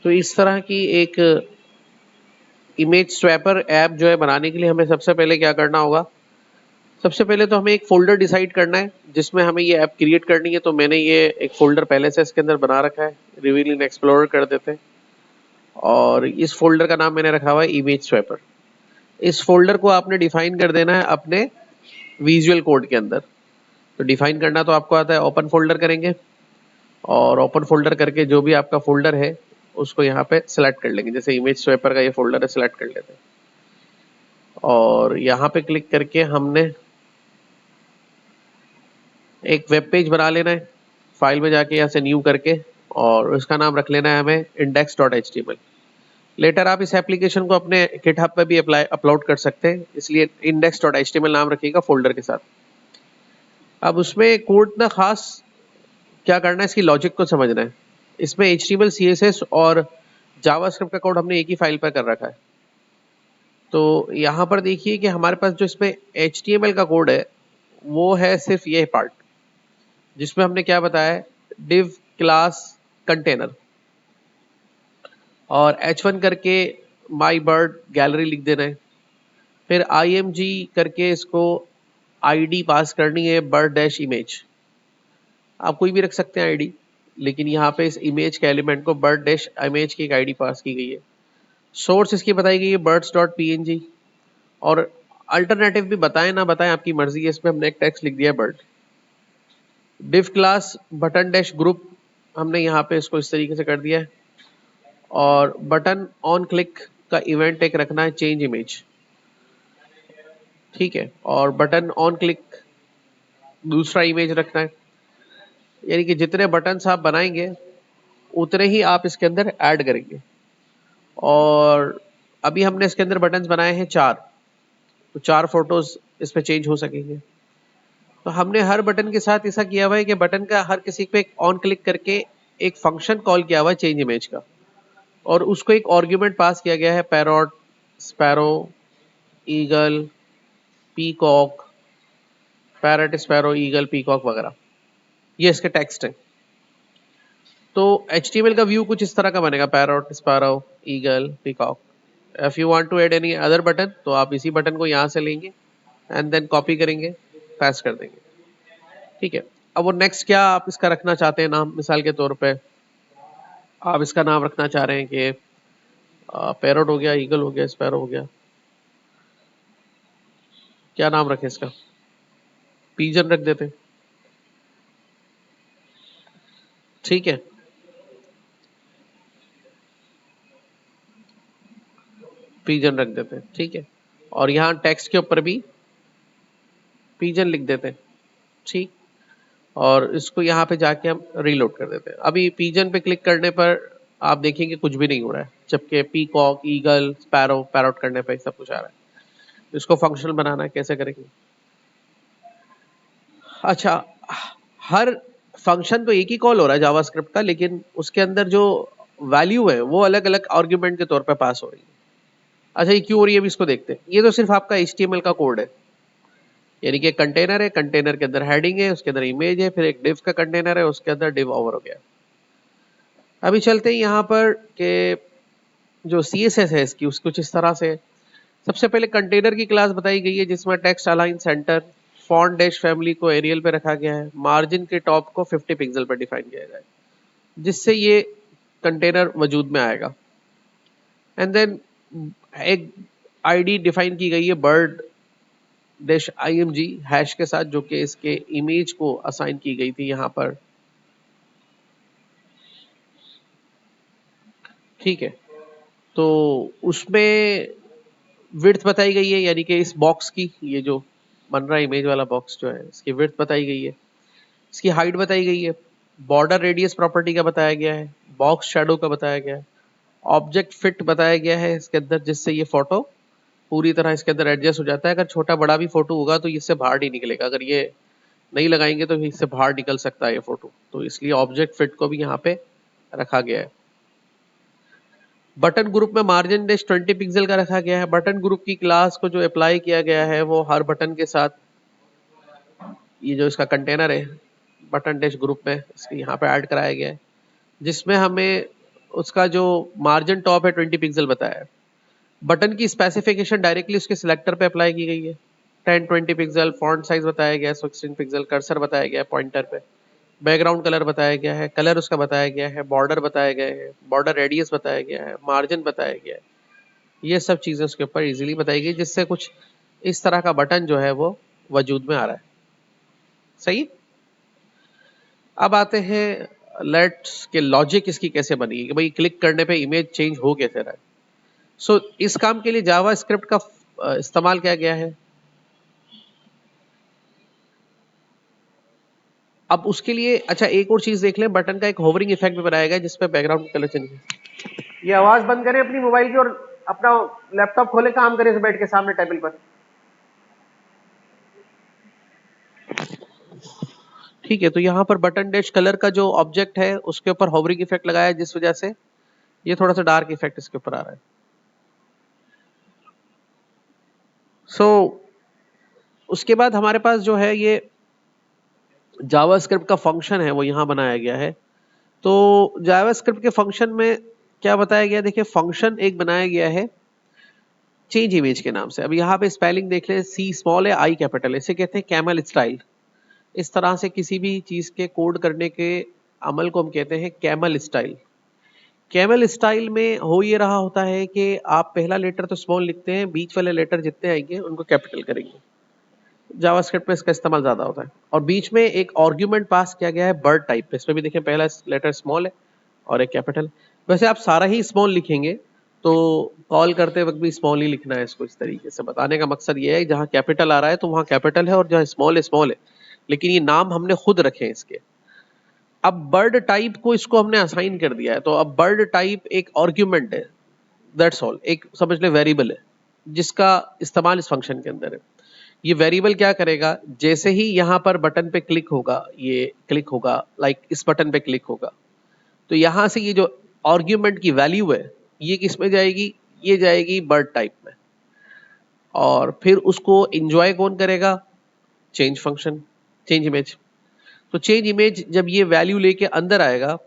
तो इस तरह की एक इमेज स्वैपर ऐप जो है बनाने के लिए हमें सबसे पहले क्या करना होगा, सबसे पहले तो हमें एक फ़ोल्डर डिसाइड करना है जिसमें हमें ये ऐप क्रिएट करनी है। तो मैंने ये एक फ़ोल्डर पहले से इसके अंदर बना रखा है, रिवील इन एक्सप्लोरर कर देते हैं और इस फ़ोल्डर का नाम मैंने रखा हुआ है इमेज स्वैपर। इस फ़ोल्डर को आपने डिफ़ाइन कर देना है अपने विजुअल कोड के अंदर। तो डिफ़ाइन करना तो आपको आता है, ओपन फ़ोल्डर करेंगे और ओपन फ़ोल्डर करके जो भी आपका फ़ोल्डर है उसको यहाँ पे सेलेक्ट कर लेंगे। जैसे इमेज स्वैपर का ये फ़ोल्डर है, सेलेक्ट कर लेते हैं और यहाँ पे क्लिक करके हमने एक वेब पेज बना लेना है। फाइल में जाके यहाँ से न्यू करके और उसका नाम रख लेना है हमें index.html। लेटर आप इस एप्लीकेशन को अपने गिटहब पे भी अपलोड कर सकते हैं, इसलिए index.html नाम रखिएगा फोल्डर के साथ। अब उसमें कोड ना खास क्या करना है, इसकी लॉजिक को समझना है। इसमें HTML, CSS और जावास्क्रिप्ट का कोड हमने एक ही फाइल पर कर रखा है। तो यहाँ पर देखिए कि हमारे पास जो इसमें HTML का कोड है वो है सिर्फ ये पार्ट, जिसमें हमने क्या बताया है, div क्लास कंटेनर और h1 करके माई बर्ड गैलरी लिख देना है। फिर img करके इसको id पास करनी है बर्ड डैश इमेज। आप कोई भी रख सकते हैं id, लेकिन यहाँ पे इस इमेज के एलिमेंट को बर्ड डैश इमेज की एक id पास की गई है। सोर्स इसकी बताई गई है birds.png और अल्टरनेटिव भी बताएं ना बताएं आपकी मर्जी है, इसमें हमने एक टेक्स्ट लिख दिया bird. div class button dash group हमने यहाँ पे इसको इस तरीके से कर दिया है और बटन ऑन क्लिक का इवेंट एक रखना है चेंज इमेज, ठीक है, और बटन ऑन क्लिक दूसरा इमेज रखना है। यानी कि जितने बटन्स आप बनाएंगे उतने ही आप इसके अंदर ऐड करेंगे। और अभी हमने इसके अंदर बटन्स बनाए हैं 4, तो 4 फोटोज इसमें चेंज हो सकेंगे। तो हमने हर बटन के साथ ऐसा किया हुआ है कि बटन का हर किसी पे ऑन क्लिक करके एक फंक्शन कॉल किया हुआ है चेंज इमेज का और उसको एक आर्ग्यूमेंट पास किया गया है parrot, sparrow, eagle, peacock, parrot, sparrow, eagle, peacock वगैरह, ये इसके टेक्स्ट है। तो HTML का व्यू कुछ इस तरह का बनेगा, parrot, sparrow, eagle, peacock. If you want to add any other button तो आप इसी बटन को यहाँ से लेंगे एंड देन कॉपी करेंगे, पेस्ट कर देंगे, ठीक है। अब वो नेक्स्ट क्या आप इसका रखना चाहते हैं नाम, मिसाल के तौर पे आप इसका नाम रखना चाह रहे हैं कि पैरट हो गया, ईगल हो गया, स्पैरो हो गया, क्या नाम रखें इसका, पीजन रख देते हैं, ठीक है। पीजन रख देते हैं, ठीक है, और यहाँ टेक्स्ट के ऊपर भी पीजन लिख देते हैं, ठीक। और इसको यहाँ पे जाके हम रीलोड कर देते हैं। अभी पीजन पे क्लिक करने पर आप देखेंगे कुछ भी नहीं हो रहा है, जबकि पीकॉक, ईगल, स्पैरो, पैरट करने पे सब कुछ आ रहा है। इसको फंक्शनल बनाना है, कैसे करेंगे? अच्छा, हर फंक्शन तो एक ही कॉल हो रहा है जावास्क्रिप्ट का, लेकिन उसके अंदर जो वैल्यू है वो अलग अलग आर्ग्यूमेंट के तौर पे पास हो रही है। अच्छा, ये क्यों हो रही है अभी इसको देखते हैं। ये तो सिर्फ आपका HTML का कोड है, यानी कि कंटेनर है, कंटेनर के अंदर हेडिंग है, उसके अंदर इमेज है, फिर एक डिव का कंटेनर है, उसके अंदर डिव ओवर हो गया। अभी चलते हैं यहाँ पर कि जो CSS है इसकी उसको कुछ इस तरह से। सबसे पहले कंटेनर की क्लास बताई गई है जिसमें text align centre, font dash family को एरियल पे रखा गया है, मार्जिन के टॉप को 50 पिक्सल पर डिफाइन किया गया है, जिससे ये कंटेनर वजूद में आएगा। एंड देन एक आईडी डिफाइन की गई है बर्ड डैश img हैश के साथ, जो कि इसके इमेज को असाइन की गई थी यहाँ पर, ठीक है। तो उसमें विड्थ बताई गई है, यानी कि इस बॉक्स की, ये जो बन रहा है इमेज वाला बॉक्स जो है, इसकी विड्थ बताई गई है, इसकी हाइट बताई गई है, बॉर्डर रेडियस प्रॉपर्टी का बताया गया है, बॉक्स शेडो का बताया गया है, ऑब्जेक्ट फिट बताया गया है इसके अंदर, जिससे ये फोटो पूरी तरह इसके अंदर एडजस्ट हो जाता है। अगर छोटा बड़ा भी फोटो होगा तो इससे बाहर नहीं निकलेगा, अगर ये नहीं लगाएंगे तो इससे बाहर निकल सकता है ये फोटो, तो इसलिए ऑब्जेक्ट फिट को भी यहाँ पे रखा गया है। बटन ग्रुप में मार्जिन डैश 20 पिक्सल का रखा गया है। बटन ग्रुप की क्लास को जो अप्लाई किया गया है वो हर बटन के साथ, ये जो इसका कंटेनर है बटन डैश ग्रुप में, इसके यहाँ पे ऐड कराया गया है, जिसमें हमें उसका जो मार्जिन टॉप है 20 पिक्सल बताया है। बटन की स्पेसिफिकेशन डायरेक्टली उसके सिलेक्टर पे अप्लाई की गई है। 10-20 पिक्सल फॉन्ट साइज बताया गया है, 16 पिक्सल कर्सर बताया गया है पॉइंटर पे, बैकग्राउंड कलर बताया गया है, कलर उसका बताया गया है, बॉर्डर बताया गया है, बॉर्डर रेडियस बताया गया है, मार्जिन बताया गया है। ये सब चीजें उसके ऊपर इजीली बताई गई, जिससे कुछ इस तरह का बटन जो है वो वजूद में आ रहा है। सही। अब आते हैं लेट्स के लॉजिक इसकी कैसे बनी है कि भाई क्लिक करने पे इमेज चेंज हो कैसे रहा है। सो इस काम के लिए जावा स्क्रिप्ट का इस्तेमाल किया गया है। अब उसके लिए अच्छा एक और चीज देख लें, बटन का एक होवरिंग इफेक्ट भी बनाया गया है जिसपे बैकग्राउंड कलर चेंज है। ये आवाज बंद करें अपनी मोबाइल की और अपना लैपटॉप खोले, काम करें बैठ के सामने टेबल पर। ठीक है, तो यहाँ पर बटन डैश कलर का जो ऑब्जेक्ट है उसके ऊपर होवरिंग इफेक्ट लगाया है, जिस वजह से ये थोड़ा सा डार्क इफेक्ट इसके ऊपर आ रहा है। सो उसके बाद हमारे पास जो है ये जावास्क्रिप्ट का फंक्शन है वो यहाँ बनाया गया है। तो जावास्क्रिप्ट के फंक्शन में क्या बताया गया, देखिए फंक्शन एक बनाया गया है चेंज इमेज के नाम से। अब यहाँ पे स्पेलिंग देख लें, सी स्मॉल है आई कैपिटल है, इसे कहते हैं कैमल स्टाइल। इस तरह से किसी भी चीज के कोड करने के अमल को हम कहते हैं कैमल स्टाइल। कैमल स्टाइल में हो ये रहा होता है कि आप पहला लेटर तो स्मॉल लिखते हैं, बीच वाले लेटर जितने आएंगे उनको कैपिटल करेंगे। जावास्क्रिप्ट में इसका इस्तेमाल ज्यादा होता है। और बीच में एक आर्ग्यूमेंट पास किया गया है वर्ड टाइप पे, इसमें भी देखें पहला लेटर स्मॉल है और एक कैपिटल। वैसे आप सारा ही स्मॉल लिखेंगे तो कॉल करते वक्त भी स्मॉल ही लिखना है इसको। इस तरीके से बताने का मकसद ये है जहां कैपिटल आ रहा है तो वहां कैपिटल है और जहां स्मॉल है स्मॉल है, लेकिन ये नाम हमने खुद रखे हैं इसके। अब बर्ड टाइप को इसको हमने असाइन कर दिया है, तो अब बर्ड टाइप एक आर्ग्यूमेंट है, दैट्स ऑल, एक समझ ले वेरिएबल है जिसका इस्तेमाल इस फंक्शन के अंदर है। ये वेरिएबल क्या करेगा, जैसे ही यहाँ पर बटन पे क्लिक होगा, ये क्लिक होगा लाइक इस बटन पे क्लिक होगा, तो यहाँ से ये जो आर्ग्यूमेंट की वैल्यू है ये किस में जाएगी, ये जाएगी बर्ड टाइप में। और फिर उसको एंजॉय कौन करेगा, चेंज फंक्शन, चेंज इमेज। तो चेंज इमेज जब ये वैल्यू लेके अंदर आएगा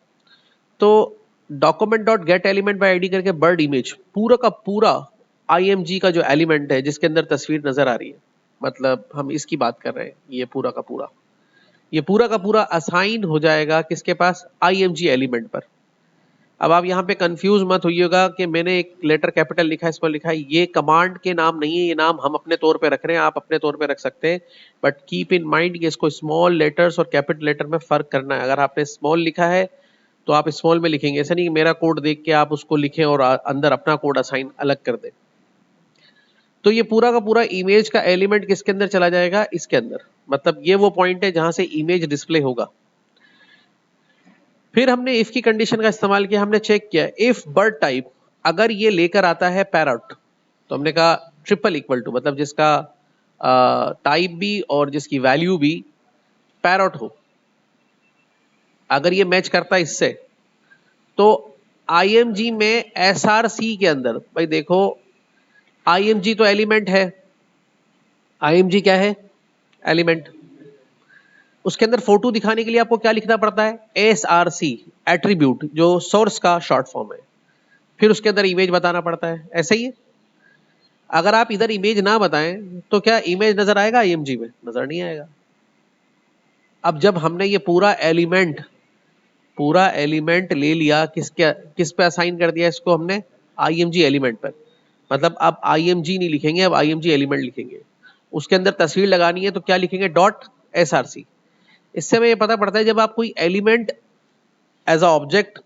तो document dot gate element by ID करके बर्ड इमेज पूरा का पूरा आईएमजी का जो एलिमेंट है जिसके अंदर तस्वीर नजर आ रही है, मतलब हम इसकी बात कर रहे हैं, ये पूरा का पूरा, ये पूरा का पूरा असाइन हो जाएगा किसके पास, आईएमजी एलिमेंट पर। अब आप यहाँ पे कंफ्यूज मत होइएगा कि मैंने एक लेटर कैपिटल लिखा है, इस पर लिखा है, ये कमांड के नाम नहीं है, ये नाम हम अपने तौर पे रख रहे हैं, आप अपने तौर पे रख सकते हैं। बट कीप इन माइंड कि इसको स्मॉल लेटर्स और कैपिटल लेटर में फर्क करना है। अगर आपने स्मॉल लिखा है तो आप स्मॉल में लिखेंगे, ऐसा नहीं कि मेरा कोड देख के आप उसको लिखें और अंदर अपना कोड असाइन अलग कर दें। तो ये पूरा का पूरा इमेज का एलिमेंट किसके अंदर चला जाएगा, इसके अंदर। मतलब ये वो पॉइंट है जहां से इमेज डिस्प्ले होगा। फिर हमने इफ की कंडीशन का इस्तेमाल किया, हमने चेक किया इफ बर्ड टाइप अगर ये लेकर आता है पैरट, तो हमने कहा ट्रिपल इक्वल टू, मतलब जिसका टाइप भी और जिसकी वैल्यू भी पैरट हो, अगर ये मैच करता है इससे, तो आईएमजी में एसआरसी के अंदर, भाई देखो आईएमजी तो एलिमेंट है, आईएमजी क्या है, एलिमेंट। उसके अंदर फोटो दिखाने के लिए आपको क्या लिखना पड़ता है, एसआरसी, एट्रीब्यूट, जो सोर्स का शॉर्ट फॉर्म है। फिर उसके अंदर इमेज बताना पड़ता है, ऐसा ही है। अगर आप इधर इमेज ना बताएं तो क्या इमेज नजर आएगा, आईएमजी में नजर नहीं आएगा। अब जब हमने ये पूरा एलिमेंट ले लिया, किस पे असाइन कर दिया इसको हमने, आईएमजी एलिमेंट पर। मतलब अब आईएमजी नहीं लिखेंगे, अब आईएमजी एलिमेंट लिखेंगे। उसके अंदर तस्वीर लगानी है तो क्या लिखेंगे, डॉट एसआरसी। इससे हमें ये पता पड़ता है जब आप कोई एलिमेंट एज अ ऑब्जेक्ट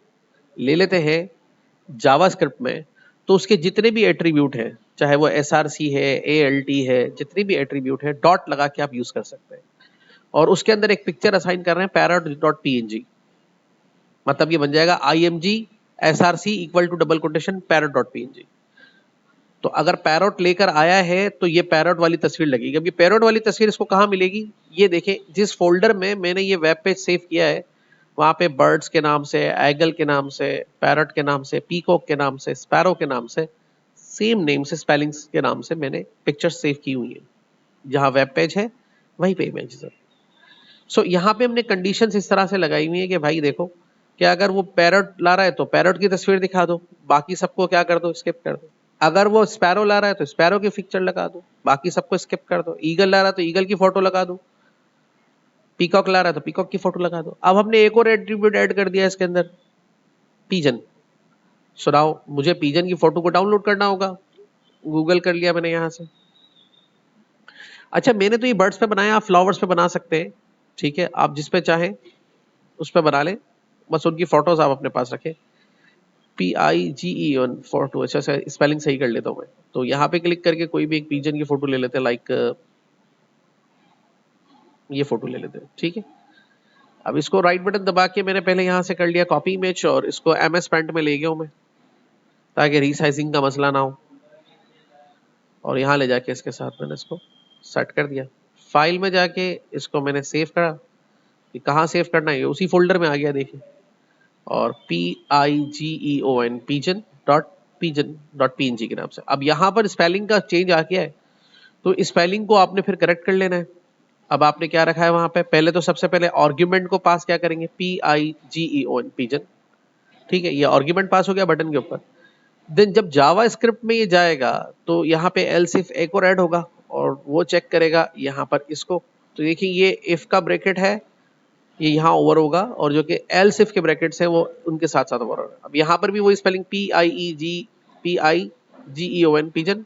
ले लेते हैं जावास्क्रिप्ट में, तो उसके जितने भी एट्रीब्यूट हैं, चाहे वो एसआरसी है, एएलटी है, जितने भी एट्रीब्यूट है, डॉट लगा के आप यूज कर सकते हैं। और उसके अंदर एक पिक्चर असाइन कर रहे हैं पैरट डॉट पीएनजी, मतलब ये बन जाएगा IMG SRC equal to double quotation parrot dot PNG. तो अगर पैरट लेकर आया है तो ये पैरट वाली तस्वीर लगेगी। अब ये पैरट वाली तस्वीर इसको कहाँ मिलेगी, ये देखें जिस फोल्डर में मैंने ये वेब पेज सेव किया है वहां पे बर्ड्स के नाम से, एगल के नाम से, पैरट के नाम से, पीकॉक के नाम से, स्पैरो के नाम से, सेम नेम से स्पेलिंग्स के नाम से मैंने पिक्चर्स सेव की हुई है। जहां वेब पेज है वहीं पे इमेज है। सो यहाँ पे हमने कंडीशंस इस तरह से लगाई हुई है कि भाई देखो कि अगर वो पैरट ला रहा है तो पैरट की तस्वीर दिखा दो, बाकी सबको क्या कर दो, स्किप कर दो। अगर वो स्पैरो ला रहा है तो स्पैरो की पिक्चर लगा दो, बाकी सबको स्किप कर दो। ईगल ला रहा है तो ईगल की फोटो लगा दो, पीकॉक ला रहा है तो पीकॉक की फोटो लगा दो। अब हमने एक और एट्रीब्यूट ऐड कर दिया इसके अंदर, पीजन। सुनाओ, मुझे पीजन की फोटो को डाउनलोड करना होगा, गूगल कर लिया मैंने यहां से। अच्छा, मैंने तो ये बर्ड्स पे बनाया, आप फ्लावर्स पे बना सकते हैं, ठीक है, आप जिस पे चाहें उस पे बना लें, बस उनकी फोटोज आप अपने पास रखें। PIGEON फोटो, अच्छा स्पेलिंग सही कर लेता हूँ मैं। तो यहाँ पे क्लिक करके कोई भी एक पीजन की फोटो ले लेते हैं, लाइक ये फोटो ले लेते हैं, ठीक है। अब इसको राइट बटन दबा के मैंने पहले यहाँ से कर लिया कॉपी इमेज, और इसको MS पेंट में ले गया हूँ मैं, ताकि रीसाइजिंग का मसला ना हो। और यहाँ ले जाके इसके साथ मैंने इसको सेट कर दिया। फाइल में जाके इसको मैंने सेव करा, कि कहाँ सेव करना है, उसी फोल्डर में आ गया देखिए। और PIGEON pigeon.png के नाम से। अब यहाँ पर स्पेलिंग का चेंज आ गया है, तो स्पेलिंग को आपने फिर करेक्ट कर लेना है। अब आपने क्या रखा है वहां पे, पहले तो सबसे पहले आर्ग्यूमेंट को पास क्या करेंगे, PIGEON पिजन, ठीक है, ये आर्ग्यूमेंट पास हो गया बटन के ऊपर। देन जब जावा स्क्रिप्ट में ये जाएगा तो यहाँ पे एल्स इफ एक और ऐड होगा, और वो चेक करेगा यहाँ पर इसको। तो देखिए ये इफ का ब्रैकेट है, ये यहाँ ओवर होगा, और जो कि एल्स इफ के ब्रैकेट्स है वो उनके साथ साथ ओवर होगा। अब यहाँ पर भी वही स्पेलिंग PIGEON पिजन,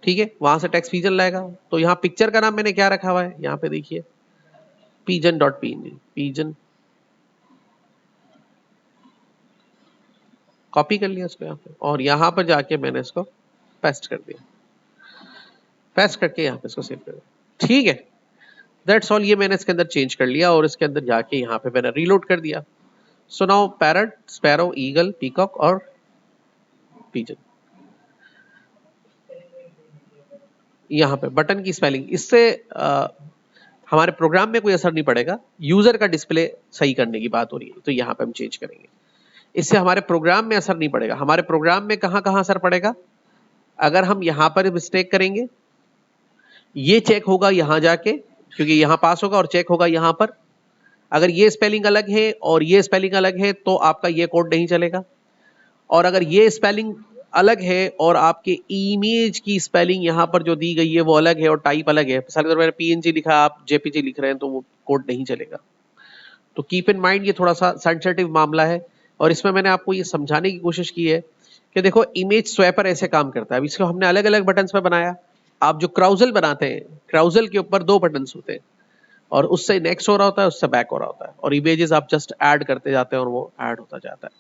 ठीक है, वहां से टेक्स्ट पिजन लाएगा। तो यहाँ पिक्चर का नाम मैंने क्या रखा हुआ है, यहाँ पे देखिए pigeon.png, पिजन, कॉपी कर लिया इसको यहाँ पे, और यहाँ पर जाके मैंने इसको पेस्ट कर दिया, पेस्ट करके यहाँ पे इसको सेव कर दिया, ठीक है। दैट्स ऑल, ये मैंने इसके अंदर चेंज कर लिया, और इसके अंदर जाके यहाँ पे मैंने रीलोड कर दिया। So now parrot, sparrow, eagle, peacock और पिजन। यहाँ पे बटन की स्पेलिंग, इससे हमारे प्रोग्राम में कोई असर नहीं पड़ेगा, यूजर का डिस्प्ले सही करने की बात हो रही है, तो यहाँ पे हम चेंज करेंगे। इससे हमारे प्रोग्राम में असर नहीं पड़ेगा। हमारे प्रोग्राम में कहाँ कहाँ असर पड़ेगा, अगर हम यहाँ पर मिस्टेक करेंगे, ये चेक होगा यहाँ जाके, क्योंकि यहाँ पास होगा, और चेक होगा यहाँ पर। अगर ये स्पेलिंग अलग है और ये स्पेलिंग अलग है तो आपका ये कोड नहीं चलेगा। और अगर ये स्पेलिंग अलग है और आपके इमेज की स्पेलिंग यहाँ पर जो दी गई है वो अलग है और टाइप अलग है, अगर मैंने PNG लिखा, आप JPG लिख रहे हैं, तो वो कोड नहीं चलेगा। तो कीप इन माइंड, ये थोड़ा सा सेंसिटिव मामला है, और इसमें मैंने आपको ये समझाने की कोशिश की है कि देखो इमेज स्वैपर ऐसे काम करता है। अब इसको हमने अलग अलग बटन्स पे बनाया। आप जो क्राउजल बनाते हैं, क्राउजल के ऊपर 2 बटन्स होते हैं, और उससे नेक्स्ट हो रहा होता है, उससे बैक हो रहा होता है, और इमेजेस आप जस्ट ऐड करते जाते हैं और वो ऐड होता जाता है।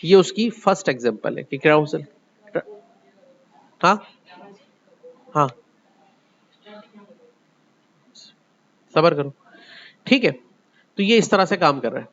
ये उसकी फर्स्ट एग्जांपल है कि क्राउजल। हाँ हाँ, सबर करो, ठीक है। तो ये इस तरह से काम कर रहा है।